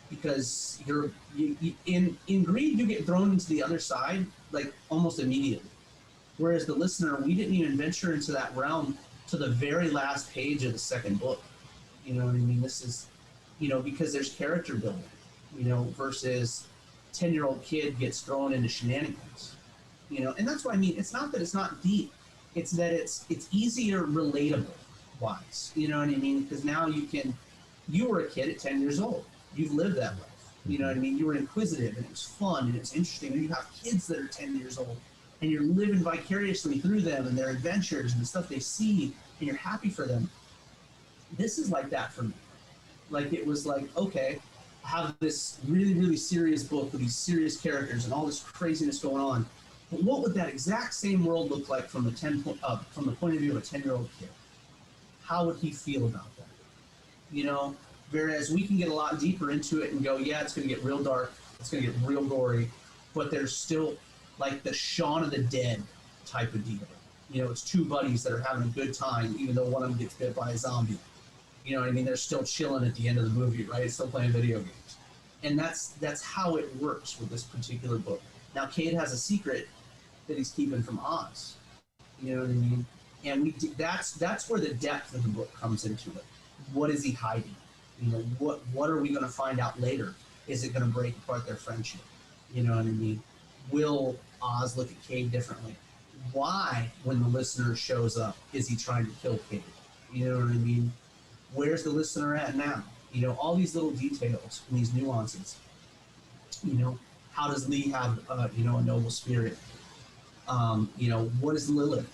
because in Greed, you get thrown into the other side like almost immediately. Whereas the listener, we didn't even venture into that realm to the very last page of the second book. You know what I mean? This is, you know, because there's character building, you know, versus 10-year-old kid gets thrown into shenanigans, you know, and that's what I mean. It's not that it's not deep, it's that it's easier relatable wise, you know what I mean? Because now you were a kid at 10 years old. You've lived that life. You know what I mean? You were inquisitive and it was fun and it's interesting. And you have kids that are 10 years old and you're living vicariously through them and their adventures and the stuff they see and you're happy for them. This is like that for me. Like it was like, okay, I have this really, really serious book with these serious characters and all this craziness going on. But what would that exact same world look like from the point of view of a 10-year-old kid? How would he feel about that? You know, whereas we can get a lot deeper into it and go, yeah, it's going to get real dark, it's going to get real gory, but there's still like the Shaun of the Dead type of deal. You know, it's two buddies that are having a good time, even though one of them gets bit by a zombie. You know what I mean? They're still chilling at the end of the movie, right? Still playing video games. And that's how it works with this particular book. Now, Cade has a secret that he's keeping from Oz. You know what I mean? And that's where the depth of the book comes into it. What is he hiding? You know, what are we going to find out later? Is it going to break apart their friendship? You know what I mean? Will Oz look at Cade differently? Why, when the listener shows up, is he trying to kill Cade? You know what I mean? Where's the listener at now? You know, all these little details and these nuances. You know, how does Lee have, you know, a noble spirit? You know, what is Lilith?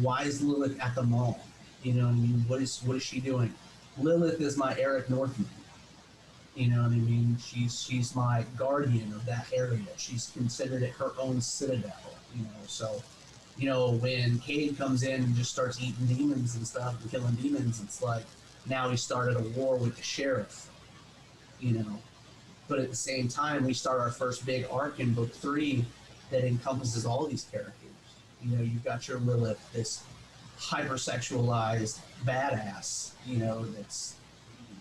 Why is Lilith at the mall? You know what I mean? What is she doing? Lilith is my Eric Northman. You know what I mean? She's my guardian of that area. She's considered it her own citadel. You know, so, you know, when Cade comes in and just starts eating demons and stuff and killing demons, it's like now he started a war with the sheriff. You know, but at the same time, we start our first big arc in book 3 that encompasses all these characters. You know, you've got your Lilith, this hypersexualized badass, you know, that's,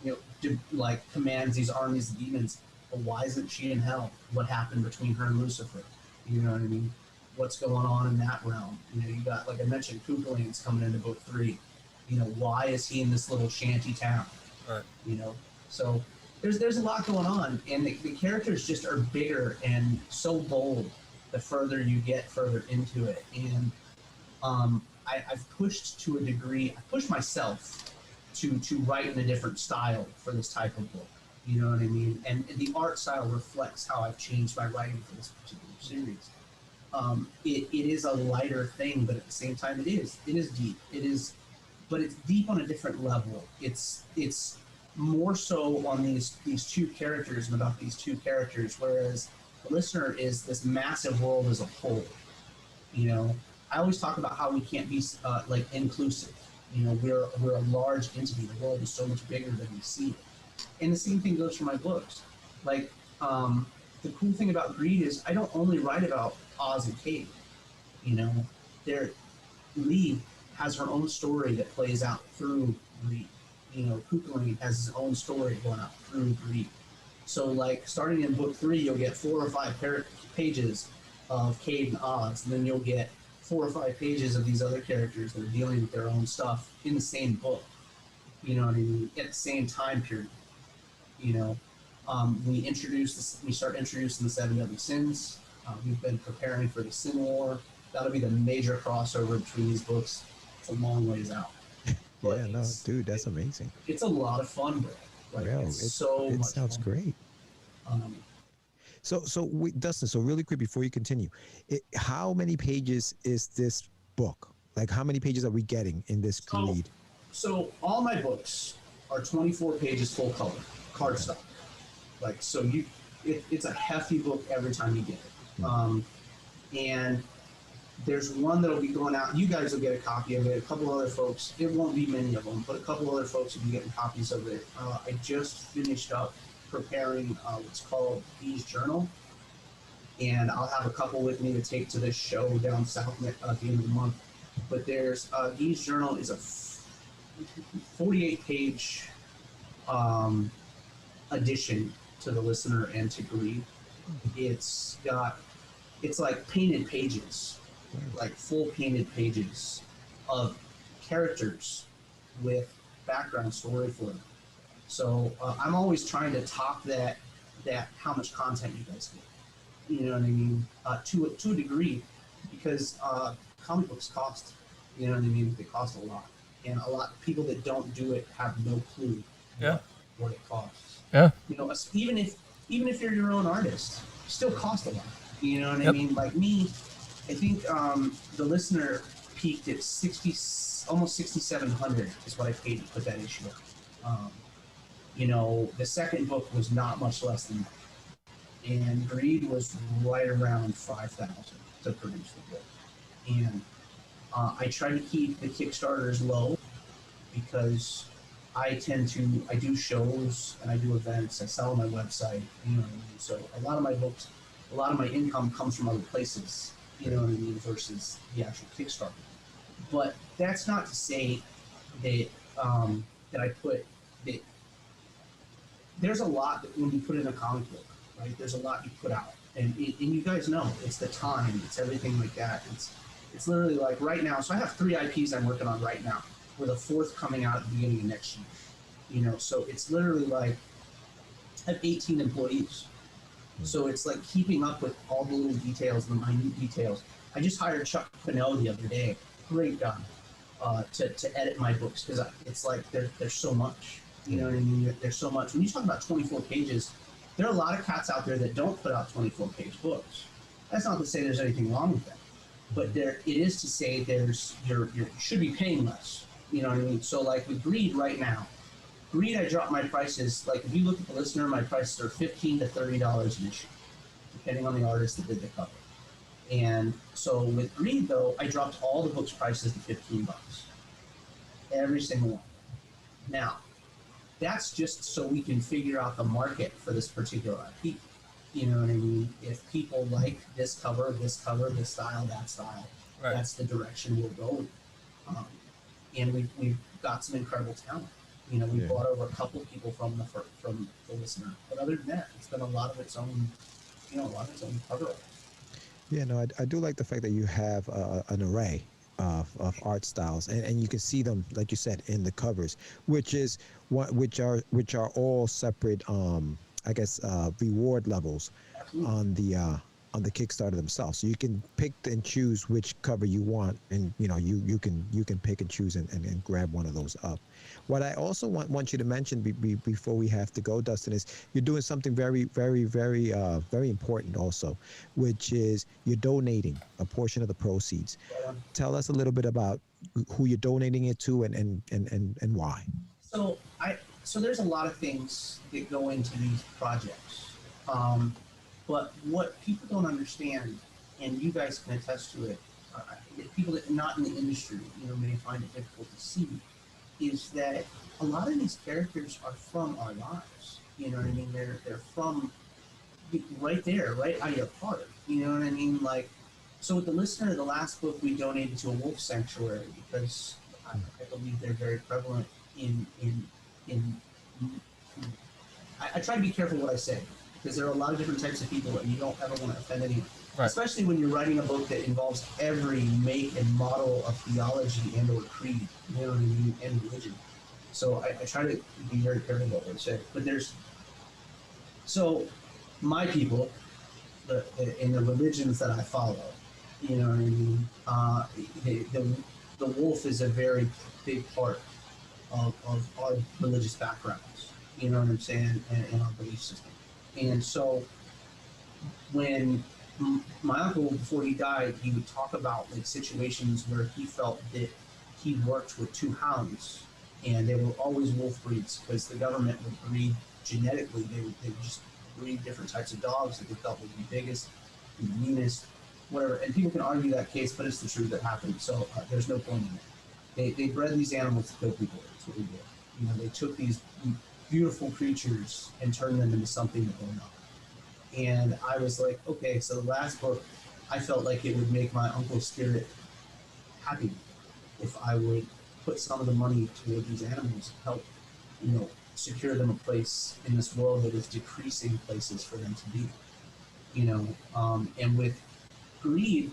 you know, like commands these armies of demons. But why isn't she in hell? What happened between her and Lucifer? You know what I mean? What's going on in that realm? You know, you got, like I mentioned, Koopaling's coming into book 3. You know, why is he in this little shanty town? Right. You know, so there's a lot going on, and the characters just are bigger and so bold the further you get further into it. And I've pushed to a degree, I pushed myself to write in a different style for this type of book. You know what I mean? And the art style reflects how I've changed my writing for this particular series. It is a lighter thing, but at the same time, it is deep. But it's deep on a different level. It's more so on these two characters and about these two characters, whereas the listener is this massive world as a whole. You know, I always talk about how we can't be like inclusive. You know, we're a large entity. The world is so much bigger than we see it. And the same thing goes for my books. Like, the cool thing about Greed is I don't only write about Oz and Cade. You know, Lee has her own story that plays out through Greed. You know, Koopaling has his own story going out through Greed. So, like, starting in book 3, you'll get 4 or 5 pages of Cade and Oz, and then you'll get 4 or 5 pages of these other characters that are dealing with their own stuff in the same book. You know what I mean? At the same time period. You know, we start introducing the 7 deadly sins. We've been preparing for the Sin War. That'll be the major crossover between these books. It's a long ways out. Yeah, no, dude, that's amazing. It's a lot of fun, bro. Like, Well, it sounds fun. great. Dustin, so really quick before you continue, how many pages is this book? Like, how many pages are we getting in this read? So all my books are 24 pages full color, cardstock. Like, so it's a hefty book every time you get it. And there's one that'll be going out. You guys will get a copy of it. A couple other folks, it won't be many of them, but a couple other folks will be getting copies of it. I just finished up preparing what's called Gee's Journal, and I'll have a couple with me to take to this show down south at the end of the month. But there's Gee's Journal is a 48-page addition to the listener and to Greed. It's like painted pages, like full painted pages of characters with background story for them. So I'm always trying to top that how much content you guys get. You know what I mean? To a degree, because comic books cost. You know what I mean? They cost a lot, and a lot of people that don't do it have no clue what it costs. Yeah. You know, even if you're your own artist, it still costs a lot. You know what I mean? Like me, I think the listener peaked at almost 6,700 is what I paid to put that issue up. You know, the second book was not much less than that, and Greed was right around 5,000 to produce the book. And I try to keep the Kickstarters low because I do shows and I do events. I sell on my website. You know what I mean? So a lot of my books, a lot of my income comes from other places. You know what I mean? Versus the actual Kickstarter. But that's not to say that that I put that. There's a lot that when you put in a comic book, right? There's a lot you put out, and you guys know it's the time, it's everything like that. It's literally like right now. So I have 3 IPs I'm working on right now, with a 4th coming out at the beginning of next year. You know, so it's literally like I have 18 employees. So it's like keeping up with all the little details, the minute details. I just hired Chuck Brunnell the other day, great guy, to edit my books because it's like there's so much. You know what I mean? There's so much. When you talk about 24 pages, there are a lot of cats out there that don't put out 24-page books. That's not to say there's anything wrong with that, but it is to say you should be paying less. You know what I mean? So like with Greed right now, I dropped my prices. Like if you look at the listener, my prices are $15 to $30 an issue, depending on the artist that did the cover. And so with Greed though, I dropped all the books' prices to $15, every single one. Now, that's just so we can figure out the market for this particular IP. You know what I mean? If people like this cover, this style, that style, right, that's the direction we'll go. And we've got some incredible talent. You know, we brought over a couple people from the listener, but other than that, it's been a lot of its own cover art. Yeah, no, I do like the fact that you have an array of art styles, and you can see them, like you said, in the covers, which are all separate, I guess, reward levels on the Kickstarter themselves. So you can pick and choose which cover you want, and you know you can pick and choose and grab one of those up. What I also want you to mention before we have to go, Dustin, is you're doing something very, very, very, very important also, which is you're donating a portion of the proceeds. Tell us a little bit about who you're donating it to and why. So there's a lot of things that go into these projects, but what people don't understand, and you guys can attest to it, people that are not in the industry, may find it difficult to see, is that a lot of these characters are from our lives. You know what I mean? They're from right there, right out of your heart. You know what I mean? Like, so with the listener, the last book we donated to a wolf sanctuary because I believe they're very prevalent in I try to be careful what I say because there are a lot of different types of people and you don't ever want to offend anyone. Right. Especially when you're writing a book that involves every make and model of theology and or creed, you know what I mean, and religion. So I try to be very careful about what I say. But so my people, in the religions that I follow, you know what I mean, the wolf is a very big part of our religious backgrounds, you know what I'm saying, and our belief system. And so when my uncle, before he died, he would talk about like situations where he felt that he worked with two hounds, and they were always wolf breeds because the government would breed genetically. They would just breed different types of dogs that they felt would be biggest, and meanest, whatever. And people can argue that case, but it's the truth that happened. So there's no point in it. They bred these animals to kill people. That's what they did. You know, they took these beautiful creatures and turned them into something that they're not. And I was like, okay, so the last book, I felt like it would make my uncle's spirit happy if I would put some of the money toward these animals, help, you know, secure them a place in this world that is decreasing places for them to be, you know. And with Greed,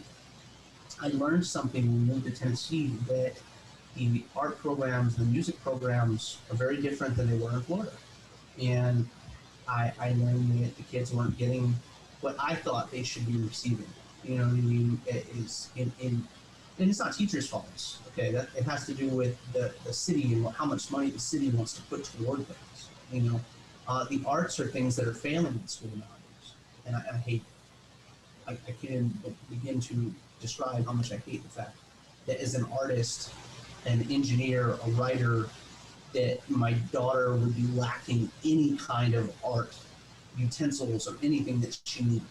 I learned something when we moved to Tennessee, that the art programs, the music programs are very different than they were in Florida. And I learned that the kids weren't getting what I thought they should be receiving. You know what I mean? It is and it's not teachers' faults. Okay, that it has to do with the city and how much money the city wants to put toward things. You know, the arts are things that are failing in school nowadays, and I hate. I can't even begin to describe how much I hate the fact that as an artist, an engineer, a writer, that my daughter would be lacking any kind of art utensils or anything that she needed.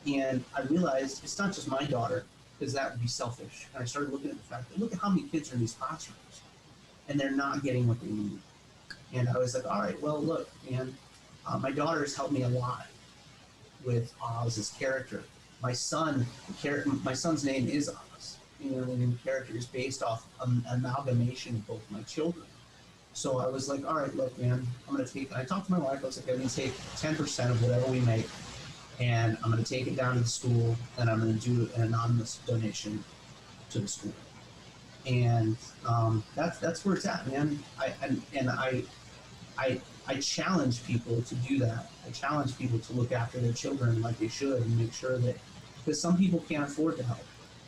And I realized it's not just my daughter, because that would be selfish. And I started looking at the fact that look at how many kids are in these classrooms and they're not getting what they need. And I was like, all right, well, look, man, my daughter has helped me a lot with Oz's character. My son's name is Oz. You know, and the character is based off an amalgamation of both my children. So I was like, all right, look, man, I talked to my wife, I was like, I'm going to take 10% of whatever we make, and I'm going to take it down to the school, and I'm going to do an anonymous donation to the school. And that's where it's at, man. I challenge people to do that. I challenge people to look after their children like they should and make sure that, because some people can't afford to help,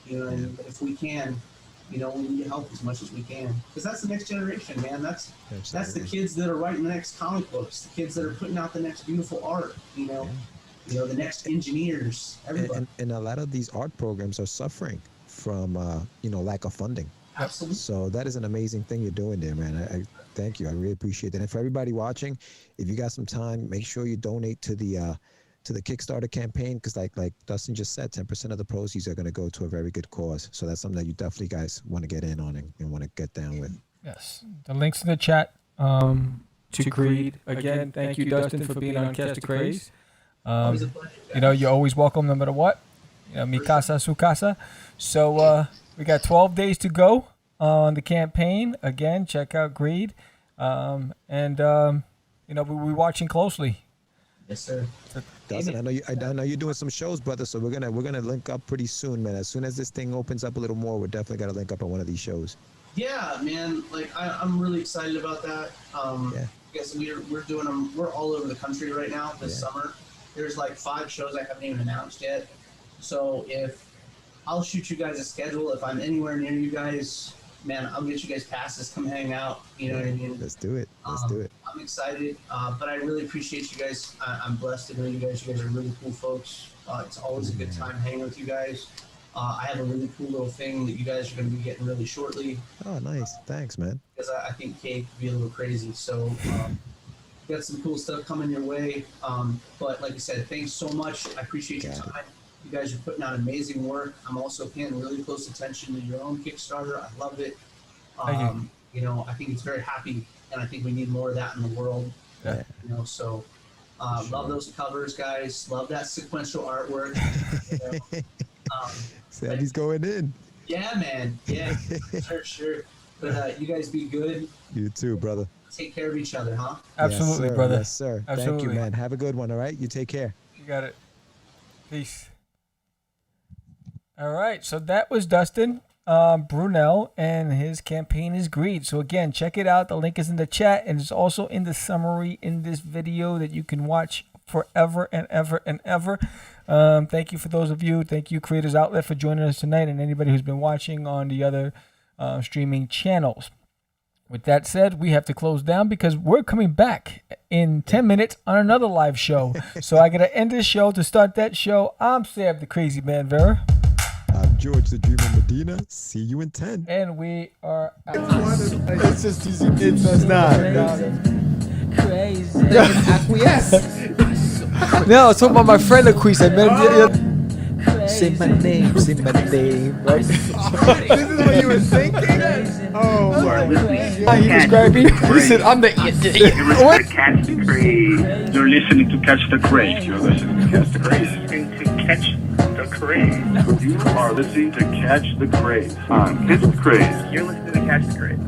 you know, and if we can, you know, we need to help as much as we can, because that's the next generation, man. That's the kids that are writing the next comic books, the kids that are putting out the next beautiful art, you know. Yeah. You know, the next engineers, everybody. And a lot of these art programs are suffering from, you know, lack of funding. Absolutely. So that is an amazing thing you're doing there, man. I thank you. I really appreciate that. And for everybody watching, if you got some time, make sure you donate to the Kickstarter campaign, because like Dustin just said, 10% of the proceeds are going to go to a very good cause. So that's something that you definitely guys want to get in on and want to get down with. Yes. The links in the chat to Greed. Again, thank you, Dustin, for being on Catch The Craze. You know, you're always welcome no matter what. You know, mi casa, su casa. So we got 12 days to go on the campaign. Again, check out Greed. You know, we're watching closely. Yes, sir. Dustin, I know you're doing some shows, brother. So we're gonna link up pretty soon, man. As soon as this thing opens up a little more, we're definitely gonna link up on one of these shows. Yeah, man. Like I'm really excited about that. Yeah. Because we're doing them. We're all over the country right now this summer. There's like 5 shows I haven't even announced yet. So I'll shoot you guys a schedule. If I'm anywhere near you guys, man, I'll get you guys passes. Come hang out. You know what I mean? Let's do it. Let's do it. I'm excited, but I really appreciate you guys. I'm blessed to know you guys. You guys are really cool folks. It's always a good time hanging with you guys. I have a really cool little thing that you guys are going to be getting really shortly. Oh, nice. Thanks, man. Because I think Kate could be a little crazy. So got some cool stuff coming your way. But like I said, thanks so much. I appreciate your time. You guys are putting out amazing work. I'm also paying really close attention to your own Kickstarter. I love it. You know, I think it's very happy, and I think we need more of that in the world. Yeah. You know, so love those covers, guys. Love that sequential artwork. You know? Sandy's going in. Yeah, man. Yeah, sure. But you guys be good. You too, brother. Take care of each other, huh? Absolutely, yes, brother. Yes, sir. Absolutely. Thank you, man. Have a good one, all right? You take care. You got it. Peace. All right, so that was Dustin Brunnell, and his campaign is Greed. So again, check it out. The link is in the chat, and it's also in the summary in this video that you can watch forever and ever and ever. Thank you for those of you. Thank you, Creators Outlet, for joining us tonight, and anybody who's been watching on the other streaming channels. With that said, we have to close down because we're coming back in 10 minutes on another live show. So I got to end this show to start that show. I'm Sam the Crazy Man Vera. I'm George the Dreamer Medina. See you in 10. And we are out. It's just easy. It's not. Crazy. Acquiesce. No, I was talking about my friend Acquiesce. I met him Say my name, right? This is what you were thinking? Oh, He described me. He said, I'm the... What? Catch the Craze. You're listening to Catch the Craze. You're listening to Catch the Craze. To Catch the Craze. You are listening to Catch the Craze on Catch the Craze. You're listening to Catch the Craze.